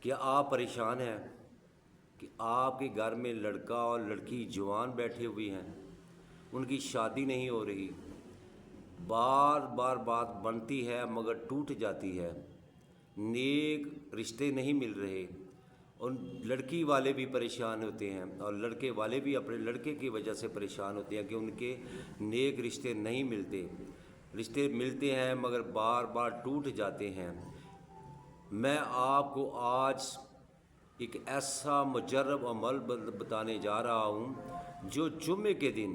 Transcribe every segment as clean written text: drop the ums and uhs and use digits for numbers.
کیا آپ پریشان ہیں کہ آپ کے گھر میں لڑکا اور لڑکی جوان بیٹھے ہوئے ہیں، ان کی شادی نہیں ہو رہی، بار بار بات بنتی ہے مگر ٹوٹ جاتی ہے، نیک رشتے نہیں مل رہے، اور لڑکی والے بھی پریشان ہوتے ہیں اور لڑکے والے بھی اپنے لڑکے کی وجہ سے پریشان ہوتے ہیں کہ ان کے نیک رشتے نہیں ملتے، رشتے ملتے ہیں مگر بار بار ٹوٹ جاتے ہیں۔ میں آپ کو آج ایک ایسا مجرب عمل بتانے جا رہا ہوں جو جمعے کے دن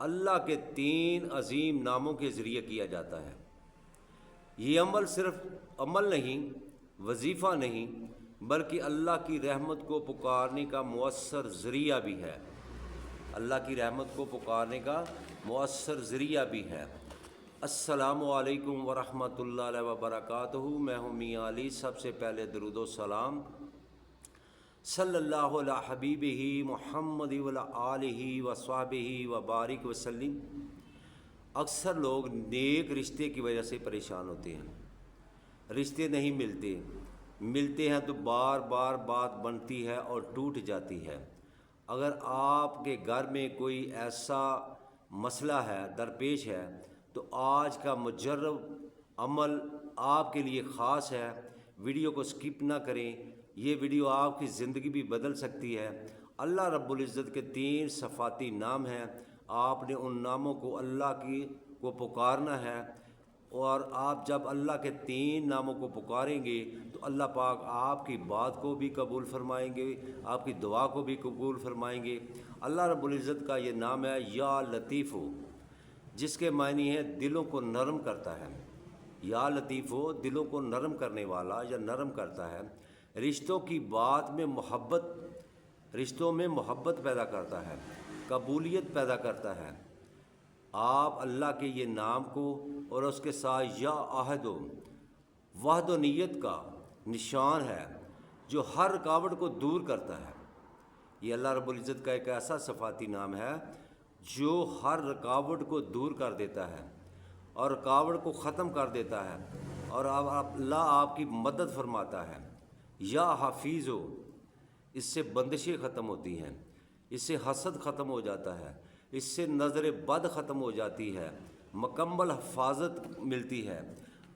اللہ کے 3 عظیم ناموں کے ذریعے کیا جاتا ہے۔ یہ عمل صرف عمل نہیں، وظیفہ نہیں، بلکہ اللہ کی رحمت کو پکارنے کا مؤثر ذریعہ بھی ہے۔ اللہ کی رحمت کو پکارنے کا مؤثر ذریعہ بھی ہے۔ السلام علیکم ورحمۃ اللہ وبرکاتہ۔ میں ہوں میاں علی۔ سب سے پہلے درود و سلام صلی اللہ علی حبیبہ محمد وعلی آلہ وصحبہ وبارک وسلم۔ اکثر لوگ نیک رشتے کی وجہ سے پریشان ہوتے ہیں، رشتے نہیں ملتے ہیں تو بار بار بات بنتی ہے اور ٹوٹ جاتی ہے۔ اگر آپ کے گھر میں کوئی ایسا مسئلہ ہے، درپیش ہے، تو آج کا مجرب عمل آپ کے لیے خاص ہے۔ ویڈیو کو سکپ نہ کریں، یہ ویڈیو آپ کی زندگی بھی بدل سکتی ہے۔ اللہ رب العزت کے 3 صفاتی نام ہیں، آپ نے ان ناموں کو کو پکارنا ہے، اور آپ جب اللہ کے 3 ناموں کو پکاریں گے تو اللہ پاک آپ کی بات کو بھی قبول فرمائیں گے، آپ کی دعا کو بھی قبول فرمائیں گے۔ اللہ رب العزت کا یہ نام ہے یا لطیف ہو، جس کے معنی ہے دلوں کو نرم کرتا ہے۔ یا لطیف ہو، دلوں کو نرم کرنے والا یا نرم کرتا ہے، رشتوں کی بات میں رشتوں میں محبت پیدا کرتا ہے، قبولیت پیدا کرتا ہے۔ آپ اللہ کے یہ نام کو اور اس کے ساتھ یا عہد و وحد و نیت کا نشان ہے جو ہر رکاوٹ کو دور کرتا ہے۔ یہ اللہ رب العزت کا ایک ایسا صفاتی نام ہے جو ہر رکاوٹ کو دور کر دیتا ہے اور رکاوٹ کو ختم کر دیتا ہے، اور اللہ آپ کی مدد فرماتا ہے۔ یا حفیظ ہو، اس سے بندشیں ختم ہوتی ہیں، اس سے حسد ختم ہو جاتا ہے، اس سے نظر بد ختم ہو جاتی ہے، مکمل حفاظت ملتی ہے۔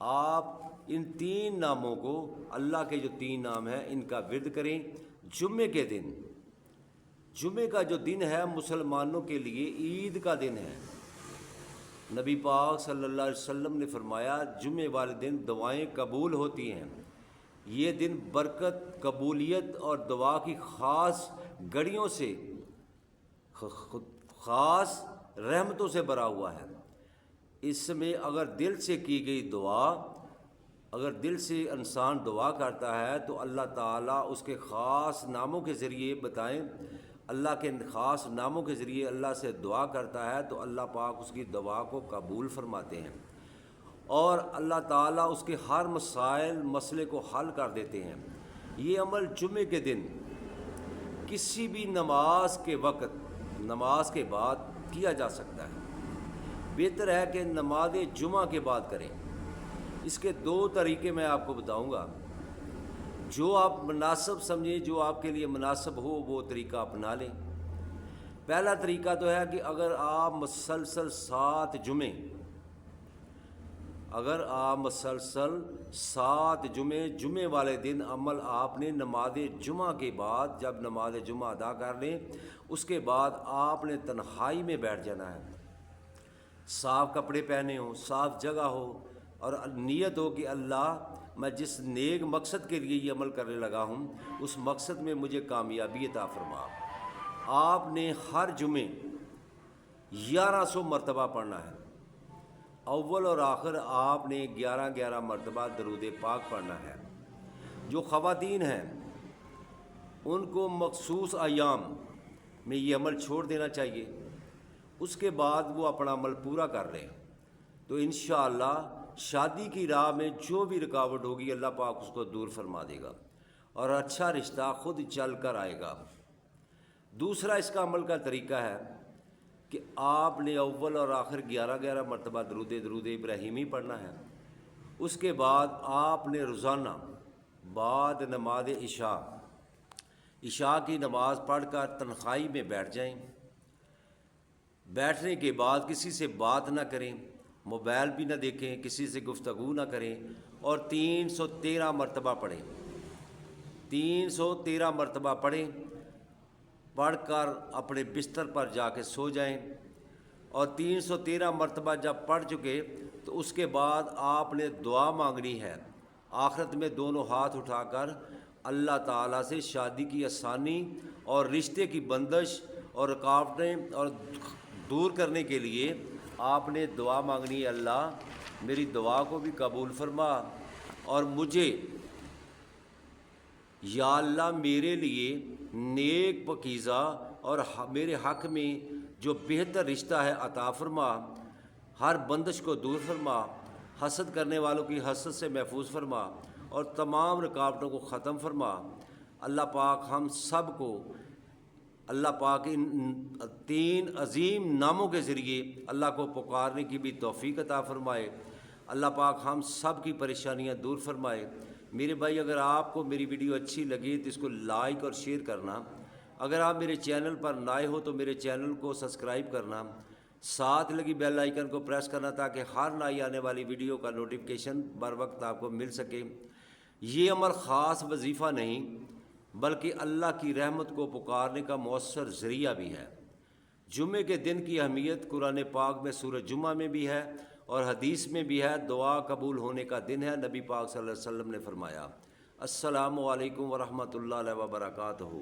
آپ ان 3 ناموں کو، اللہ کے جو 3 نام ہیں، ان کا ورد کریں جمعے کے دن۔ جمعے کا جو دن ہے مسلمانوں کے لیے عید کا دن ہے۔ نبی پاک صلی اللہ علیہ وسلم نے فرمایا جمعے والے دن دعائیں قبول ہوتی ہیں۔ یہ دن برکت، قبولیت اور دعا کی خاص گھڑیوں سے، خاص رحمتوں سے بھرا ہوا ہے۔ اس میں اگر دل سے کی گئی دعا، اگر دل سے انسان دعا کرتا ہے تو اللہ تعالیٰ اس کے خاص ناموں کے ذریعے اللہ کے خاص ناموں کے ذریعے اللہ سے دعا کرتا ہے تو اللہ پاک اس کی دعا کو قبول فرماتے ہیں، اور اللہ تعالیٰ اس کے ہر مسئلے کو حل کر دیتے ہیں۔ یہ عمل جمعے کے دن کسی بھی نماز کے وقت، نماز کے بعد کیا جا سکتا ہے۔ بہتر ہے کہ نماز جمعہ کے بعد کریں۔ اس کے 2 طریقے میں آپ کو بتاؤں گا، جو آپ مناسب سمجھیں، جو آپ کے لیے مناسب ہو وہ طریقہ اپنا لیں۔ پہلا طریقہ تو ہے کہ اگر آپ مسلسل 7 جمعے والے دن عمل آپ نے نماز جمعہ کے بعد، جب نماز جمعہ ادا کر لیں، اس کے بعد آپ نے تنہائی میں بیٹھ جانا ہے، صاف کپڑے پہنے ہوں، صاف جگہ ہو، اور نیت ہو کہ اللہ، میں جس نیک مقصد کے لیے یہ عمل کرنے لگا ہوں اس مقصد میں مجھے کامیابی عطا فرما۔ آپ نے ہر جمعے 1100 مرتبہ پڑھنا ہے۔ اول اور آخر آپ نے 11 مرتبہ درود پاک پڑھنا ہے۔ جو خواتین ہیں ان کو مخصوص ایام میں یہ عمل چھوڑ دینا چاہیے، اس کے بعد وہ اپنا عمل پورا کر لیں تو انشاءاللہ شادی کی راہ میں جو بھی رکاوٹ ہوگی اللہ پاک اس کو دور فرما دے گا اور اچھا رشتہ خود چل کر آئے گا۔ دوسرا اس کا عمل کا طریقہ ہے کہ آپ نے اول اور آخر 11 مرتبہ درود ابراہیمی پڑھنا ہے۔ اس کے بعد آپ نے روزانہ بعد نماز عشاء کی نماز پڑھ کر تنہائی میں بیٹھ جائیں۔ بیٹھنے کے بعد کسی سے بات نہ کریں، موبائل بھی نہ دیکھیں، کسی سے گفتگو نہ کریں، اور 313 مرتبہ پڑھیں۔ 313 مرتبہ پڑھیں، پڑھ کر اپنے بستر پر جا کے سو جائیں۔ اور 313 مرتبہ جب پڑھ چکے تو اس کے بعد آپ نے دعا مانگنی ہے۔ آخرت میں دونوں ہاتھ اٹھا کر اللہ تعالیٰ سے شادی کی آسانی اور رشتے کی بندش اور رکاوٹیں اور دور کرنے کے لیے آپ نے دعا مانگنی ہے، اللہ میری دعا کو بھی قبول فرما، اور مجھے یا اللہ میرے لیے نیک پاکیزہ اور میرے حق میں جو بہتر رشتہ ہے عطا فرما، ہر بندش کو دور فرما، حسد کرنے والوں کی حسد سے محفوظ فرما، اور تمام رکاوٹوں کو ختم فرما۔ اللہ پاک ہم سب کو اللہ پاک ان 3 عظیم ناموں کے ذریعے اللہ کو پکارنے کی بھی توفیق عطا فرمائے۔ اللہ پاک ہم سب کی پریشانیاں دور فرمائے۔ میرے بھائی، اگر آپ کو میری ویڈیو اچھی لگی تو اس کو لائک اور شیئر کرنا۔ اگر آپ میرے چینل پر نئے ہو تو میرے چینل کو سبسکرائب کرنا، ساتھ لگی بیل آئیکن کو پریس کرنا تاکہ ہر نئی آنے والی ویڈیو کا نوٹیفیکیشن بر وقت آپ کو مل سکے۔ یہ عمل خاص وظیفہ نہیں بلکہ اللہ کی رحمت کو پکارنے کا مؤثر ذریعہ بھی ہے۔ جمعے کے دن کی اہمیت قرآن پاک میں سورہ جمعہ میں بھی ہے اور حدیث میں بھی ہے۔ دعا قبول ہونے کا دن ہے، نبی پاک صلی اللہ علیہ وسلم نے فرمایا۔ السلام علیکم ورحمۃ اللہ وبرکاتہ۔